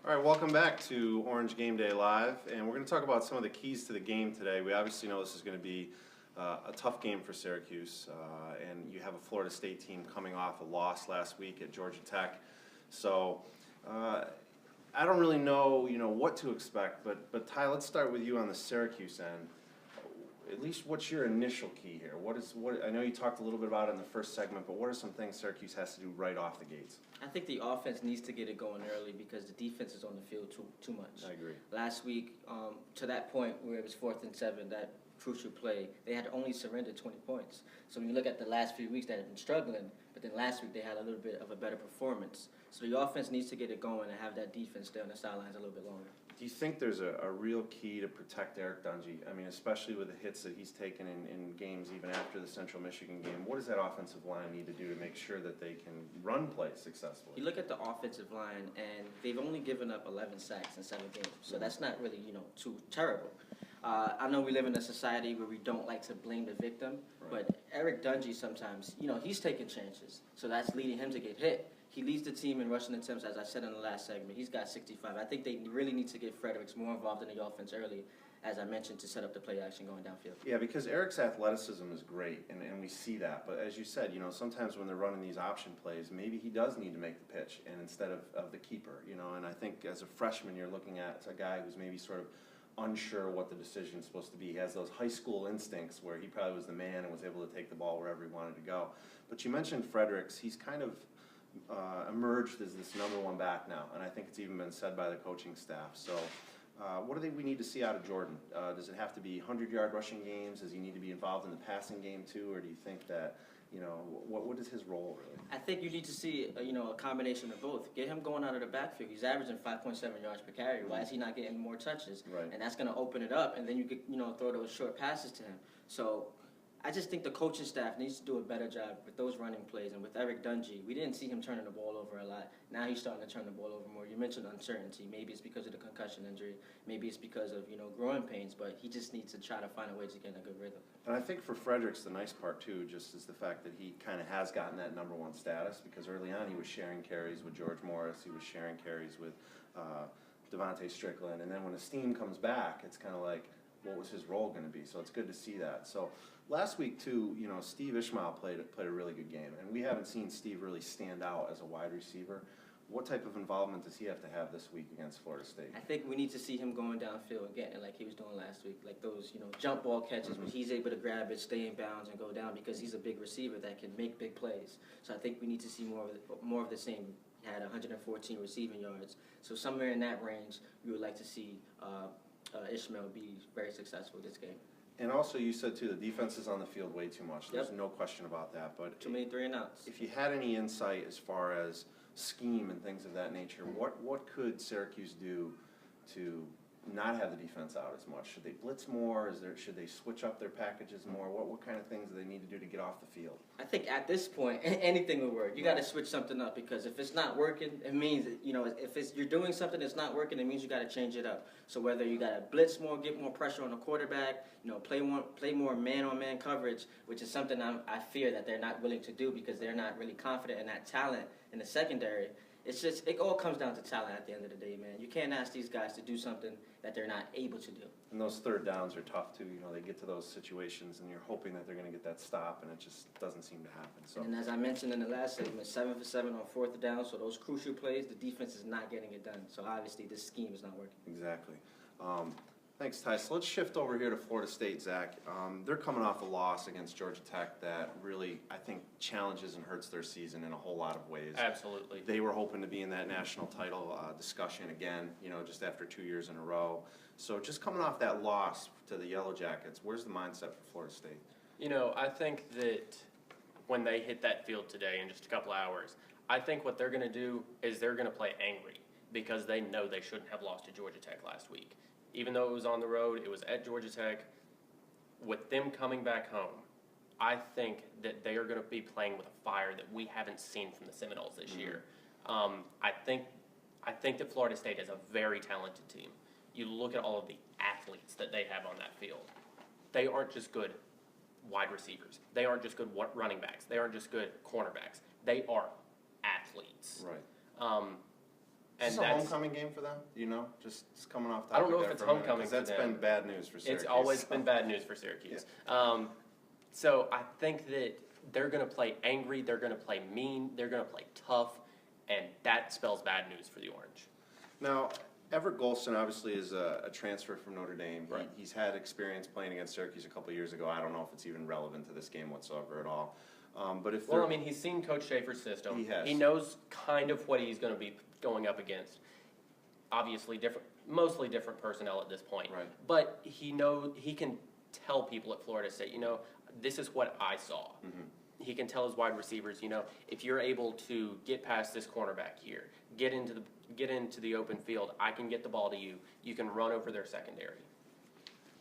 All right, welcome back to Orange Game Day Live, and we're going to talk about some of the keys to the game today. We obviously know this is going to be a tough game for Syracuse, and you have a Florida State team coming off a loss last week at Georgia Tech. So I don't really know, what to expect, but Ty, let's start with you on the Syracuse end. At least, what's your initial key here? I know you talked a little bit about it in the first segment, but what are some things Syracuse has to do right off the gates? I think the offense needs to get it going early because the defense is on the field too much. I agree. Last week, to that point where it was 4th and 7, that crucial play, they had only surrendered 20 points. So when you look at the last few weeks, they have been struggling, but then last week they had a little bit of a better performance. So the offense needs to get it going and have that defense stay on the sidelines a little bit longer. Do you think there's a real key to protect Eric Dungey? I mean, especially with the hits that he's taken in games even after the Central Michigan game. What does that offensive line need to do to make sure that they can run plays successfully? You look at the offensive line, and they've only given up 11 sacks in 7 games. So that's not really, too terrible. I know we live in a society where we don't like to blame the victim, Right. but Eric Dungey sometimes, he's taking chances. So that's leading him to get hit. He leads the team in rushing attempts, as I said in the last segment. He's got 65. I think they really need to get Fredericks more involved in the offense early, as I mentioned, to set up the play action going downfield. Yeah, because Eric's athleticism is great, and we see that. But as you said, sometimes when they're running these option plays, maybe he does need to make the pitch and instead of the keeper, And I think as a freshman, you're looking at a guy who's maybe sort of unsure what the decision is supposed to be. He has those high school instincts where he probably was the man and was able to take the ball wherever he wanted to go. But you mentioned Fredericks. He's kind of emerged as this #1 back now, and I think it's even been said by the coaching staff. So what do we need to see out of Jordan? Does it have to be 100-yard rushing games? Does he need to be involved in the passing game too, or do you think that, what is his role really? I think you need to see, a combination of both. Get him going out of the backfield. He's averaging 5.7 yards per carry. Why is he not getting more touches? Right. And that's going to open it up, and then you could, throw those short passes to him. So I just think the coaching staff needs to do a better job with those running plays. And with Eric Dungey, we didn't see him turning the ball over a lot. Now he's starting to turn the ball over more. You mentioned uncertainty. Maybe it's because of the concussion injury. Maybe it's because of, growing pains. But he just needs to try to find a way to get in a good rhythm. And I think for Fredericks, the nice part too, just is the fact that he kind of has gotten that #1 status, because early on he was sharing carries with George Morris. He was sharing carries with Devontae Strickland. And then when Esteem comes back, it's kind of like, what was his role going to be? So it's good to see that. So last week too, Steve Ishmael played a really good game, and we haven't seen Steve really stand out as a wide receiver. What type of involvement does he have to have this week against Florida State? I think we need to see him going downfield and getting it like he was doing last week, like those jump ball catches where he's able to grab it, stay in bounds, and go down, because he's a big receiver that can make big plays. So I think we need to see more of the same. He had 114 receiving yards, so somewhere in that range, we would like to see Ishmael be very successful this game. And also, you said too, the defense is on the field way too much. There's Yep. no question about that. But Too many 3-and-outs. if you had any insight as far as scheme and things of that nature, what could Syracuse do to not have the defense out as much? Should they blitz more? Should they switch up their packages more? What kind of things do they need to do to get off the field? I think at this point, anything will work. You got to switch something up, because if it's not working, it means that, if you're doing something that's not working, it means you got to change it up. So whether you got to blitz more, get more pressure on the quarterback, play more man-on-man coverage, which is something I fear that they're not willing to do, because they're not really confident in that talent in the secondary. It all comes down to talent at the end of the day, man. You can't ask these guys to do something that they're not able to do. And those third downs are tough too. They get to those situations and you're hoping that they're going to get that stop, and it just doesn't seem to happen. So. And as I mentioned in the last segment, 7 for 7 on 4th down. So those crucial plays, the defense is not getting it done. So obviously this scheme is not working. Exactly. Thanks, Ty. So let's shift over here to Florida State, Zach. They're coming off a loss against Georgia Tech that really, I think, challenges and hurts their season in a whole lot of ways. Absolutely. They were hoping to be in that national title discussion again, just after 2 years in a row. So just coming off that loss to the Yellow Jackets, where's the mindset for Florida State? I think that when they hit that field today in just a couple hours, I think what they're going to do is they're going to play angry, because they know they shouldn't have lost to Georgia Tech last week. Even though it was on the road, it was at Georgia Tech. With them coming back home, I think that they are going to be playing with a fire that we haven't seen from the Seminoles this year. I think that Florida State is a very talented team. You look at all of the athletes that they have on that field. They aren't just good wide receivers. They aren't just good running backs. They aren't just good cornerbacks. They are athletes. Right. Is this a homecoming game for them? Do you know? Just coming off topic I don't know if there it's for a minute, homecoming 'cause for that's them. been bad news for Syracuse. It's always been bad news for Syracuse. So I think that they're going to play angry, they're going to play mean, they're going to play tough, and that spells bad news for the Orange. Now, Everett Golston obviously is a transfer from Notre Dame. Right. He's had experience playing against Syracuse a couple years ago. I don't know if it's even relevant to this game whatsoever at all. But if Well, I mean, he's seen Coach Schaefer's system. He has. He knows kind of what he's going to be going up against. Obviously, mostly different personnel at this point. Right. But he can tell people at Florida State, this is what I saw. Mm-hmm. He can tell his wide receivers, if you're able to get past this cornerback here, get into the open field, I can get the ball to you. You can run over their secondary.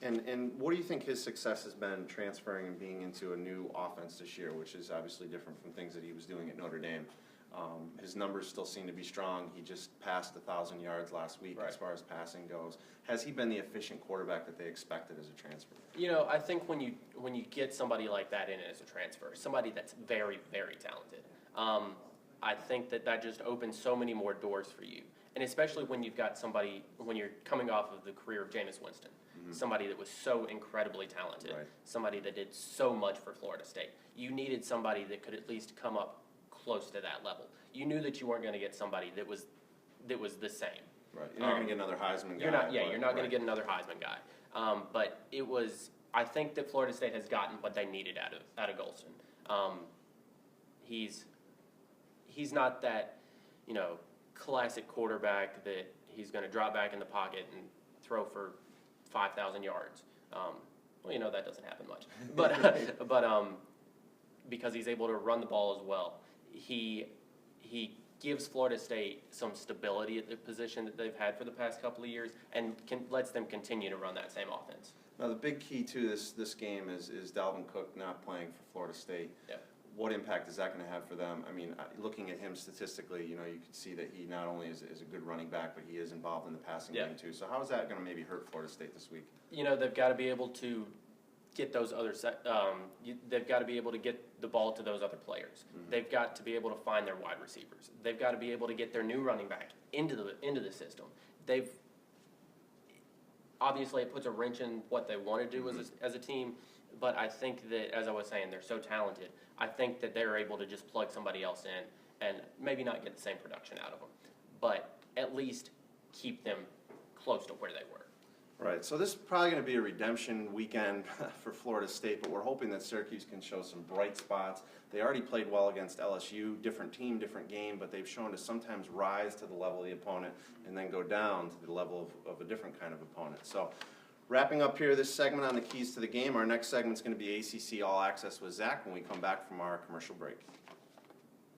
And what do you think his success has been transferring and being into a new offense this year, which is obviously different from things that he was doing at Notre Dame? His numbers still seem to be strong. He just passed 1,000 yards last week as far as passing goes. Has he been the efficient quarterback that they expected as a transfer? I think when you get somebody like that in as a transfer, somebody that's very, very talented, I think that just opens so many more doors for you. And especially when you've got somebody, when you're coming off of the career of Jameis Winston, somebody that was so incredibly talented, somebody that did so much for Florida State. You needed somebody that could at least come up close to that level. You knew that you weren't going to get somebody that was the same. Right. You're not going to get another Heisman guy. You're not going to get another Heisman guy. But I think that Florida State has gotten what they needed out of Golston. He's not that, classic quarterback that he's going to drop back in the pocket and throw for 5,000 yards. That doesn't happen much. But because he's able to run the ball as well, he gives Florida State some stability at the position that they've had for the past couple of years and lets them continue to run that same offense. Now, the big key to this game is Dalvin Cook not playing for Florida State. Yeah. What impact is that going to have for them? I mean, looking at him statistically, you can see that he not only is a good running back, but he is involved in the passing game too. So how is that going to maybe hurt Florida State this week? They've got to be able to get those other they've got to be able to get the ball to those other players. Mm-hmm. They've got to be able to find their wide receivers. They've got to be able to get their new running back into the system. Obviously it puts a wrench in what they want to do as a team, but I think that, as I was saying, they're so talented. I think that they're able to just plug somebody else in and maybe not get the same production out of them, but at least keep them close to where they were. Right, so this is probably going to be a redemption weekend for Florida State, but we're hoping that Syracuse can show some bright spots. They already played well against LSU, different team, different game, but they've shown to sometimes rise to the level of the opponent and then go down to the level of a different kind of opponent. So wrapping up here this segment on the keys to the game, our next segment is going to be ACC All Access with Zach when we come back from our commercial break.